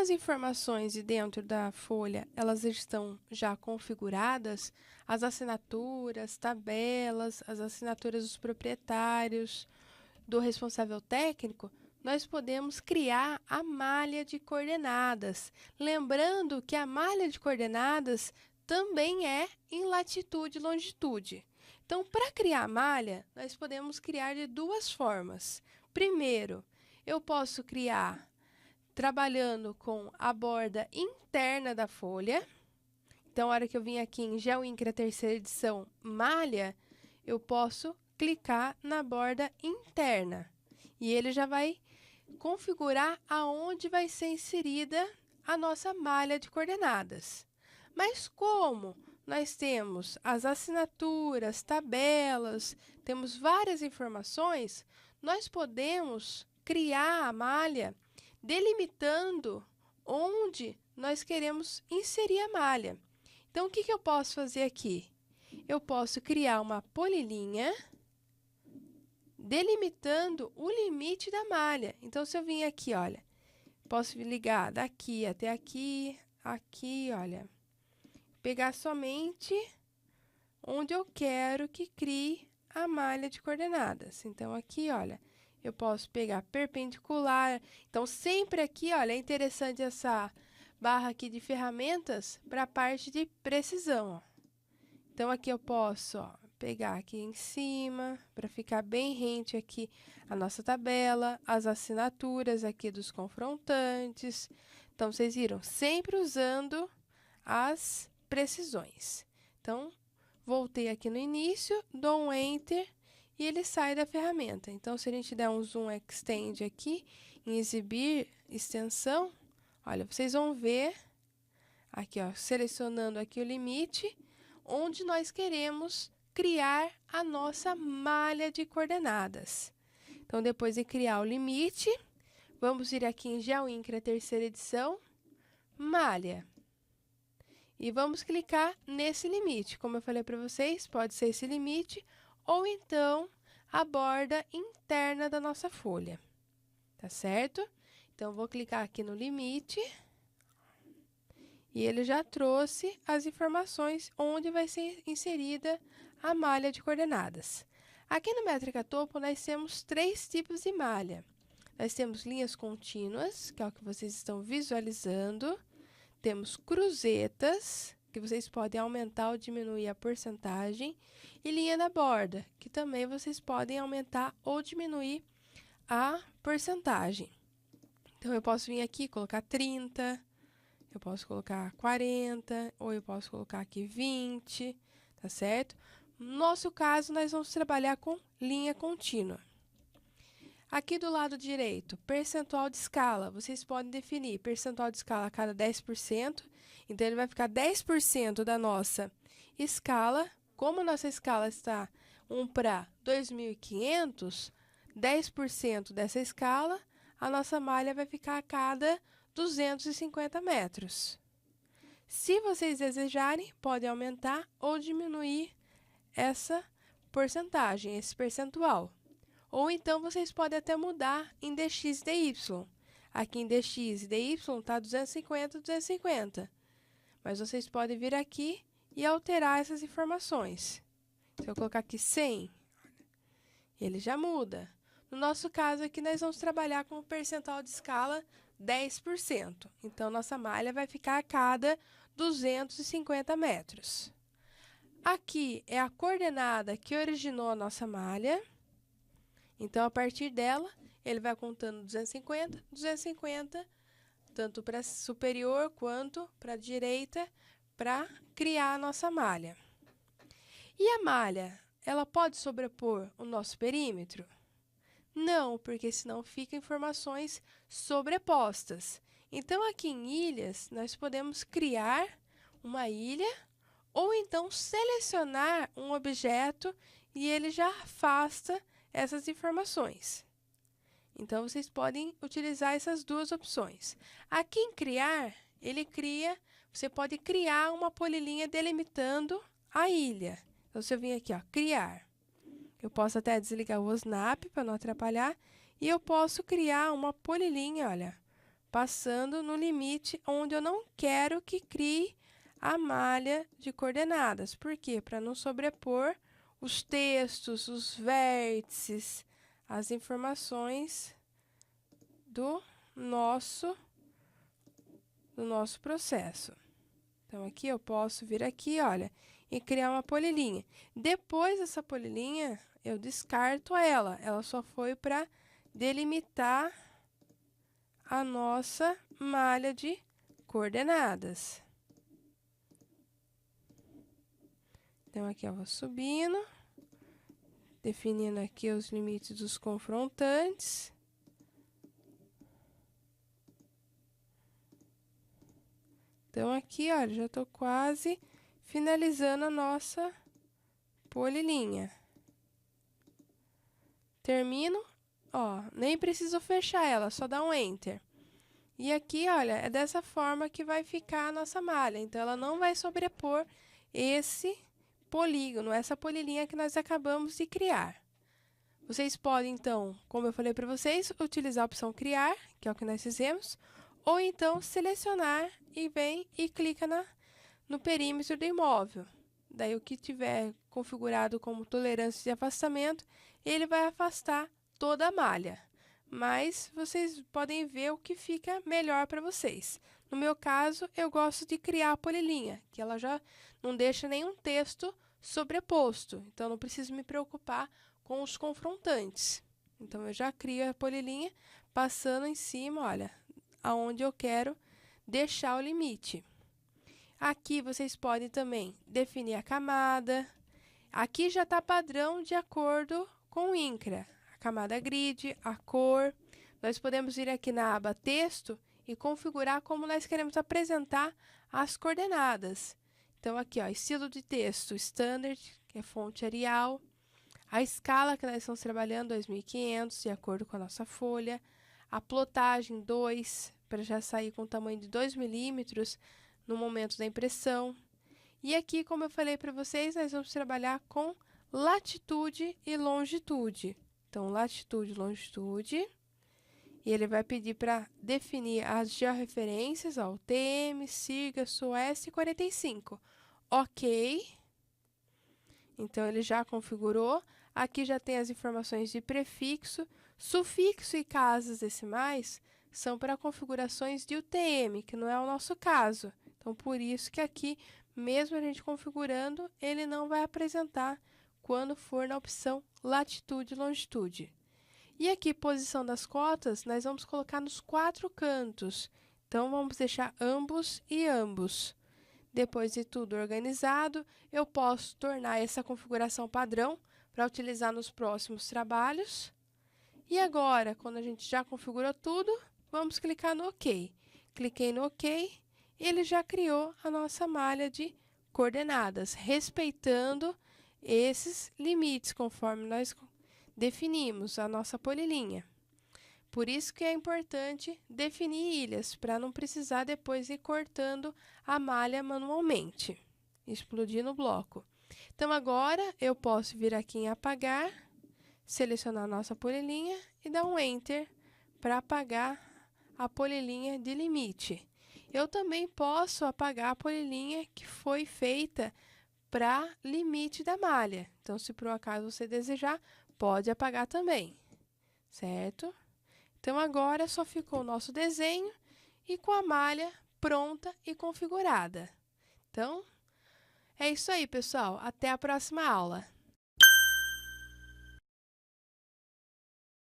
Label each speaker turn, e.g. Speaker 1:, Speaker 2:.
Speaker 1: as informações de dentro da folha, elas estão já configuradas, as assinaturas, tabelas, as assinaturas dos proprietários, do responsável técnico, nós podemos criar a malha de coordenadas. Lembrando que a malha de coordenadas também é em latitude e longitude. Então, para criar a malha, nós podemos criar de duas formas. Primeiro, eu posso criar trabalhando com a borda interna da folha. Então, a hora que eu vim aqui em GeoIncra terceira edição, malha, eu posso clicar na borda interna. E ele já vai configurar aonde vai ser inserida a nossa malha de coordenadas. Mas como nós temos as assinaturas, tabelas, temos várias informações, nós podemos criar a malha delimitando onde nós queremos inserir a malha. Então, o que eu posso fazer aqui? Eu posso criar uma polilinha delimitando o limite da malha. Então, se eu vim aqui, olha, posso ligar daqui até aqui, aqui, olha, pegar somente onde eu quero que crie a malha de coordenadas. Então, aqui, olha, eu posso pegar perpendicular. Então, sempre aqui, olha, é interessante essa barra aqui de ferramentas para a parte de precisão. Ó. Então, aqui eu posso, ó, pegar aqui em cima, para ficar bem rente aqui a nossa tabela, as assinaturas aqui dos confrontantes. Então, vocês viram, sempre usando as precisões. Então, voltei aqui no início, dou um Enter e ele sai da ferramenta. Então, se a gente der um Zoom Extend aqui, em exibir extensão, olha, vocês vão ver, aqui ó, selecionando aqui o limite, onde nós queremos criar a nossa malha de coordenadas. Então, depois de criar o limite, vamos vir aqui em GeoIncra terceira edição, malha. E vamos clicar nesse limite. Como eu falei para vocês, pode ser esse limite ou então a borda interna da nossa folha. Tá certo? Então, vou clicar aqui no limite. E ele já trouxe as informações onde vai ser inserida a malha de coordenadas. Aqui no Métrica Topo, nós temos três tipos de malha. Nós temos linhas contínuas, que é o que vocês estão visualizando. Temos cruzetas, que vocês podem aumentar ou diminuir a porcentagem. E linha na borda, que também vocês podem aumentar ou diminuir a porcentagem. Então, eu posso vir aqui e colocar 30%. Eu posso colocar 40, ou eu posso colocar aqui 20, tá certo? No nosso caso, nós vamos trabalhar com linha contínua. Aqui do lado direito, percentual de escala. Vocês podem definir percentual de escala a cada 10%. Então, ele vai ficar 10% da nossa escala. Como a nossa escala está 1 para 2.500, 10% dessa escala, a nossa malha vai ficar a cada 250 metros. Se vocês desejarem, podem aumentar ou diminuir essa porcentagem, esse percentual. Ou então, vocês podem até mudar em dx e dy. Aqui em dx e dy está 250, 250. Mas vocês podem vir aqui e alterar essas informações. Se eu colocar aqui 100, ele já muda. No nosso caso aqui, nós vamos trabalhar com o percentual de escala 10%. Então, nossa malha vai ficar a cada 250 metros. Aqui é a coordenada que originou a nossa malha. Então, a partir dela, ele vai contando 250, 250, tanto para superior quanto para a direita, para criar a nossa malha. E a malha, ela pode sobrepor o nosso perímetro? Não, porque senão ficam informações sobrepostas. Então, aqui em ilhas, nós podemos criar uma ilha ou então selecionar um objeto e ele já afasta essas informações. Então, vocês podem utilizar essas duas opções. Aqui em criar, você pode criar uma polilinha delimitando a ilha. Então, se eu vim aqui, ó, criar. Eu posso até desligar o Snap para não atrapalhar. E eu posso criar uma polilinha, olha, passando no limite onde eu não quero que crie a malha de coordenadas. Por quê? Para não sobrepor os textos, os vértices, as informações do nosso processo. Então, aqui eu posso vir aqui, olha, e criar uma polilinha. Depois dessa polilinha, eu descarto ela. Ela só foi para delimitar a nossa malha de coordenadas. Então, aqui eu vou subindo, definindo aqui os limites dos confrontantes. Então, aqui, olha, já estou quase finalizando a nossa polilinha. Termino, ó, nem preciso fechar ela, só dá um Enter. E aqui, olha, é dessa forma que vai ficar a nossa malha. Então, ela não vai sobrepor esse polígono, essa polilinha que nós acabamos de criar. Vocês podem, então, como eu falei para vocês, utilizar a opção Criar, que é o que nós fizemos, ou então selecionar e vem e clica no perímetro do imóvel. Daí, o que tiver configurado como tolerância de afastamento, ele vai afastar toda a malha. Mas vocês podem ver o que fica melhor para vocês. No meu caso, eu gosto de criar a polilinha, que ela já não deixa nenhum texto sobreposto. Então, não preciso me preocupar com os confrontantes. Então, eu já crio a polilinha passando em cima, olha, aonde eu quero deixar o limite. Aqui vocês podem também definir a camada. Aqui já está padrão de acordo com o INCRA. A camada grid, a cor. Nós podemos vir aqui na aba texto e configurar como nós queremos apresentar as coordenadas. Então, aqui, ó, estilo de texto standard, que é fonte Arial. A escala que nós estamos trabalhando, 2500, de acordo com a nossa folha. A plotagem 2, para já sair com o tamanho de 2 milímetros no momento da impressão. E aqui, como eu falei para vocês, nós vamos trabalhar com latitude e longitude. Então, latitude e longitude. E ele vai pedir para definir as georreferências, ó, UTM, SIGA, SOS 45. Ok. Então, ele já configurou. Aqui já tem as informações de prefixo, sufixo e casas decimais são para configurações de UTM, que não é o nosso caso. Então, por isso que aqui, mesmo a gente configurando, ele não vai apresentar quando for na opção latitude e longitude. E aqui, posição das cotas, nós vamos colocar nos 4 cantos. Então, vamos deixar ambos e ambos. Depois de tudo organizado, eu posso tornar essa configuração padrão para utilizar nos próximos trabalhos. E agora, quando a gente já configurou tudo, vamos clicar no OK. Cliquei no OK, ele já criou a nossa malha de coordenadas, respeitando esses limites, conforme nós definimos a nossa polilinha. Por isso que é importante definir ilhas, para não precisar depois ir cortando a malha manualmente, explodir no bloco. Então, agora eu posso vir aqui em apagar, selecionar a nossa polilinha e dar um Enter para apagar a polilinha de limite. Eu também posso apagar a polilinha que foi feita para limite da malha. Então, se por um acaso você desejar, pode apagar também, certo? Então, agora só ficou o nosso desenho e com a malha pronta e configurada. Então, é isso aí, pessoal. Até a próxima aula.